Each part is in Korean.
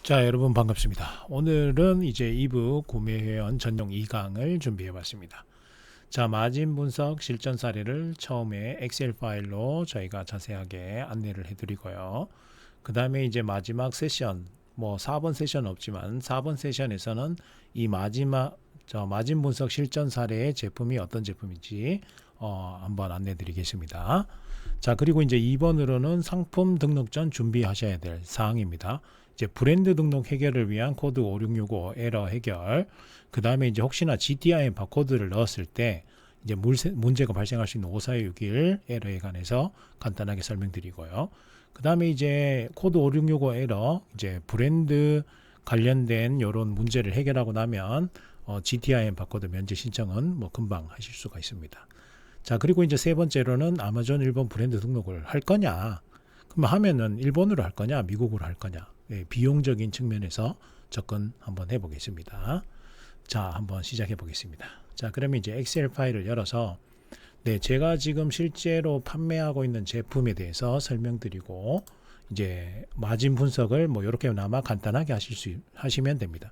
자, 여러분 반갑습니다. 오늘은 이제 2부 구매회원 전용 2강을 준비해 봤습니다. 자, 마진 분석 실전 사례를 처음에 엑셀 파일로 저희가 자세하게 안내를 해 드리고요. 그 다음에 이제 마지막 세션, 4번 세션 없지만 4번 세션에서는 이 마진 분석 실전 사례의 제품이 어떤 제품인지 한번 안내 드리겠습니다. 자, 그리고 이제 2번으로는 상품 등록 전 준비하셔야 될 사항입니다. 이제 브랜드 등록 해결을 위한 코드 5665 에러 해결, 그 다음에 이제 혹시나 GTIM 바코드를 넣었을 때 이제 문제가 발생할 수 있는 5461 에러에 관해서 간단하게 설명드리고요. 그 다음에 이제 코드 5665 에러, 이제 브랜드 관련된 이런 문제를 해결하고 나면 GTIM 바코드 면제 신청은 금방 하실 수가 있습니다. 자, 그리고 이제 세 번째로는 아마존 일본 브랜드 등록을 할 거냐, 그럼 하면은 일본으로 할 거냐, 미국으로 할 거냐, 비용적인 측면에서 접근 한번 해보겠습니다. 자, 한번 시작해 보겠습니다. 자, 그러면 이제 엑셀 파일을 열어서 제가 지금 실제로 판매하고 있는 제품에 대해서 설명드리고 이제 마진 분석을 이렇게나마 간단하게 하시면 됩니다.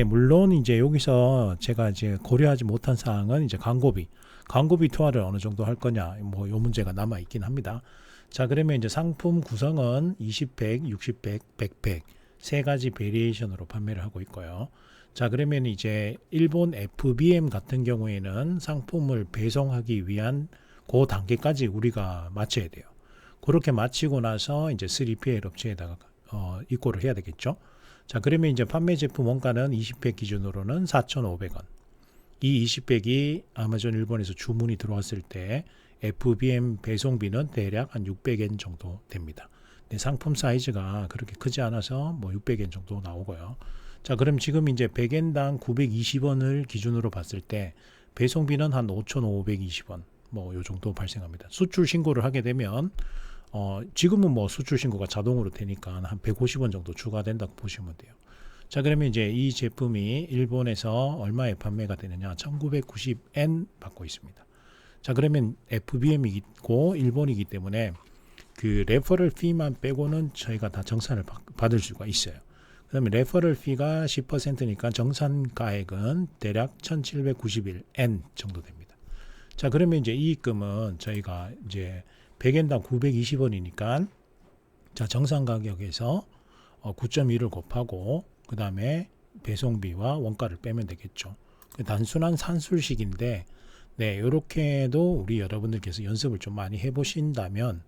물론 이제 여기서 제가 이제 고려하지 못한 사항은 이제 광고비 투하를 어느 정도 할 거냐, 요 문제가 남아 있긴 합니다. 자, 그러면 이제 상품 구성은 20팩, 60팩, 100팩 세 가지 베리에이션으로 판매를 하고 있고요. 자, 그러면 이제 일본 FBM 같은 경우에는 상품을 배송하기 위한 그 단계까지 우리가 마쳐야 돼요. 그렇게 마치고 나서 이제 3PL 업체에다가 입고를 해야 되겠죠. 자, 그러면 이제 판매 제품 원가는 20팩 기준으로는 4,500원. 이 20팩이 아마존 일본에서 주문이 들어왔을 때 FBM 배송비는 대략 한 600엔 정도 됩니다. 상품 사이즈가 그렇게 크지 않아서 600엔 정도 나오고요. 자, 그럼 지금 이제 100엔당 920원을 기준으로 봤을 때 배송비는 한 5,520원 요 정도 발생합니다. 수출 신고를 하게 되면 지금은 수출 신고가 자동으로 되니까 한 150원 정도 추가된다고 보시면 돼요. 자, 그러면 이제 이 제품이 일본에서 얼마에 판매가 되느냐, 1990엔 받고 있습니다. 자, 그러면 FBM이 있고 일본이기 때문에 그 레퍼럴 피만 빼고는 저희가 다 정산을 받을 수가 있어요. 그 다음에 레퍼럴 피가 10%니까 정산가액은 대략 1791엔 정도 됩니다. 자, 그러면 이제 이익금은 저희가 이제 100엔당 920원이니까 자, 정산 가격에서 9.1을 곱하고 그 다음에 배송비와 원가를 빼면 되겠죠. 단순한 산술식인데 이렇게도 우리 여러분들께서 연습을 좀 많이 해보신다면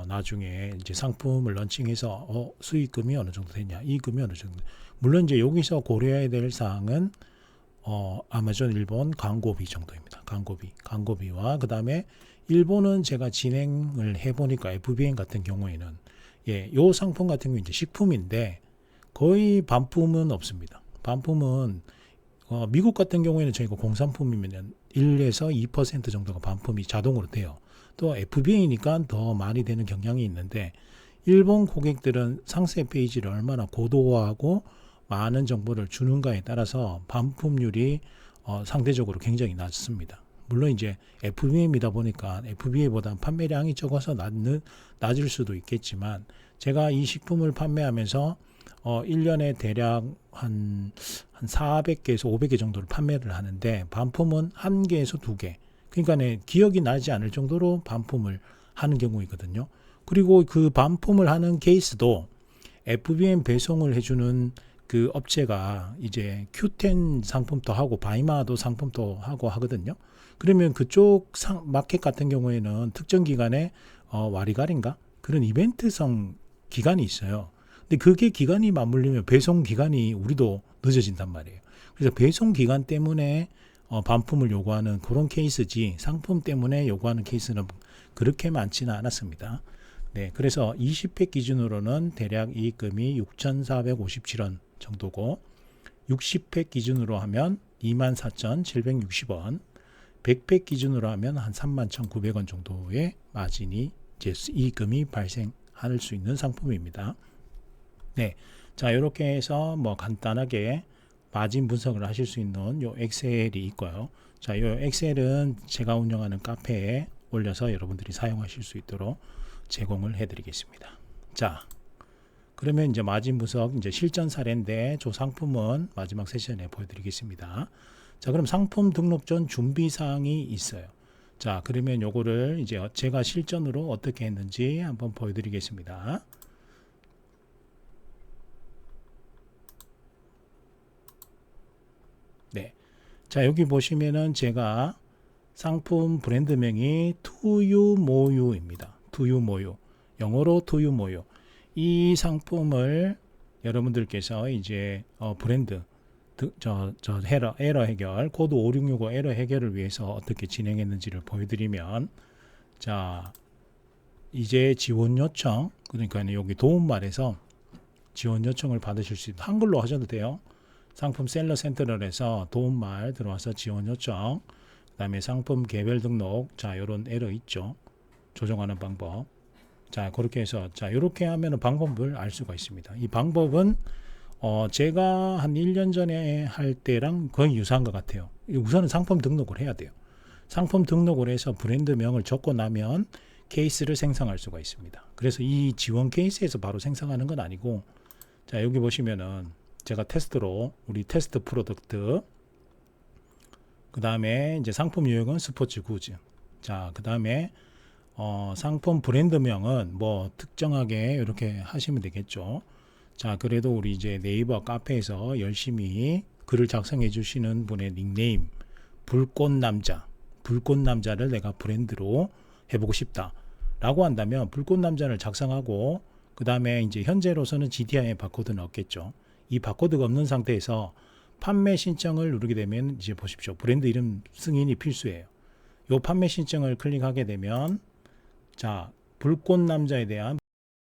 나중에 이제 상품을 런칭해서 수익금이 어느 정도 되냐, 이익금이 어느 정도. 물론 이제 여기서 고려해야 될 사항은 아마존 일본 광고비 정도입니다. 광고비와 그 다음에 일본은 제가 진행을 해보니까 FBM 같은 경우에는 요 상품 같은 경우 이제 식품인데 거의 반품은 없습니다. 반품은 미국 같은 경우에는 저희가 공산품이면 1에서 2% 정도가 반품이 자동으로 돼요. 또 FBA니까 더 많이 되는 경향이 있는데 일본 고객들은 상세 페이지를 얼마나 고도화하고 많은 정보를 주는가에 따라서 반품률이 상대적으로 굉장히 낮습니다. 물론 이제 FBA이다 보니까 FBA보다 판매량이 적어서 낮을 수도 있겠지만 제가 이 식품을 판매하면서 1년에 대략 한 400개에서 500개 정도를 판매를 하는데 반품은 1개에서 2개. 그러니까 기억이 나지 않을 정도로 반품을 하는 경우이거든요. 그리고 그 반품을 하는 케이스도 FBM 배송을 해주는 그 업체가 이제 Q10 상품도 하고 바이마도 상품도 하고 하거든요. 그러면 그쪽 마켓 같은 경우에는 특정 기간에 와리가리인가? 그런 이벤트성 기간이 있어요. 근데 그게 기간이 맞물리면 배송 기간이 우리도 늦어진단 말이에요. 그래서 배송 기간 때문에 반품을 요구하는 그런 케이스지 상품 때문에 요구하는 케이스는 그렇게 많지는 않았습니다. 그래서 20팩 기준으로는 대략 이익금이 6,457원 정도고 60팩 기준으로 하면 24,760원, 100팩 기준으로 하면 한 31,900원 정도의 마진이 이제 이익금이 발생할 수 있는 상품입니다. 자, 이렇게 해서 간단하게 마진 분석을 하실 수 있는 요 엑셀이 있고요. 자, 요 엑셀은 제가 운영하는 카페에 올려서 여러분들이 사용하실 수 있도록 제공을 해드리겠습니다. 자, 그러면 이제 마진 분석 이제 실전 사례인데 저 상품은 마지막 세션에 보여드리겠습니다. 자, 그럼 상품 등록 전 준비 사항이 있어요. 자, 그러면 요거를 이제 제가 실전으로 어떻게 했는지 한번 보여드리겠습니다. 네. 자, 여기 보시면은 제가 상품 브랜드명이 투유모유입니다. 투유모유. 영어로 투유모유. 이 상품을 여러분들께서 이제 브랜드 에러 해결 코드 5665 에러 해결을 위해서 어떻게 진행했는지를 보여드리면, 자, 이제 지원 요청, 그러니까 여기 도움말에서 지원 요청을 받으실 수 있는, 한글로 하셔도 돼요. 상품 셀러 센터럴에서 도움말 들어와서 지원 요청, 그 다음에 상품 개별 등록, 자, 요런 에러 있죠. 조정하는 방법. 자, 그렇게 해서, 자, 이렇게 하면 방법을 알 수가 있습니다. 이 방법은 제가 한 1년 전에 할 때랑 거의 유사한 것 같아요. 우선은 상품 등록을 해야 돼요. 상품 등록을 해서 브랜드명을 적고 나면 케이스를 생성할 수가 있습니다. 그래서 이 지원 케이스에서 바로 생성하는 건 아니고, 자, 여기 보시면은 제가 테스트로 우리 테스트 프로덕트, 그 다음에 이제 상품 유형은 스포츠 구즈, 자, 그 다음에 상품 브랜드명은 뭐 특정하게 이렇게 하시면 되겠죠. 자, 그래도 우리 이제 네이버 카페에서 열심히 글을 작성해 주시는 분의 닉네임 불꽃남자를 내가 브랜드로 해보고 싶다 라고 한다면 불꽃남자를 작성하고, 그 다음에 이제 현재로서는 GTI 바코드는 없겠죠. 이 바코드가 없는 상태에서 판매 신청을 누르게 되면 이제 보십시오. 브랜드 이름 승인이 필수예요. 요 판매 신청을 클릭하게 되면, 자, 불꽃남자에 대한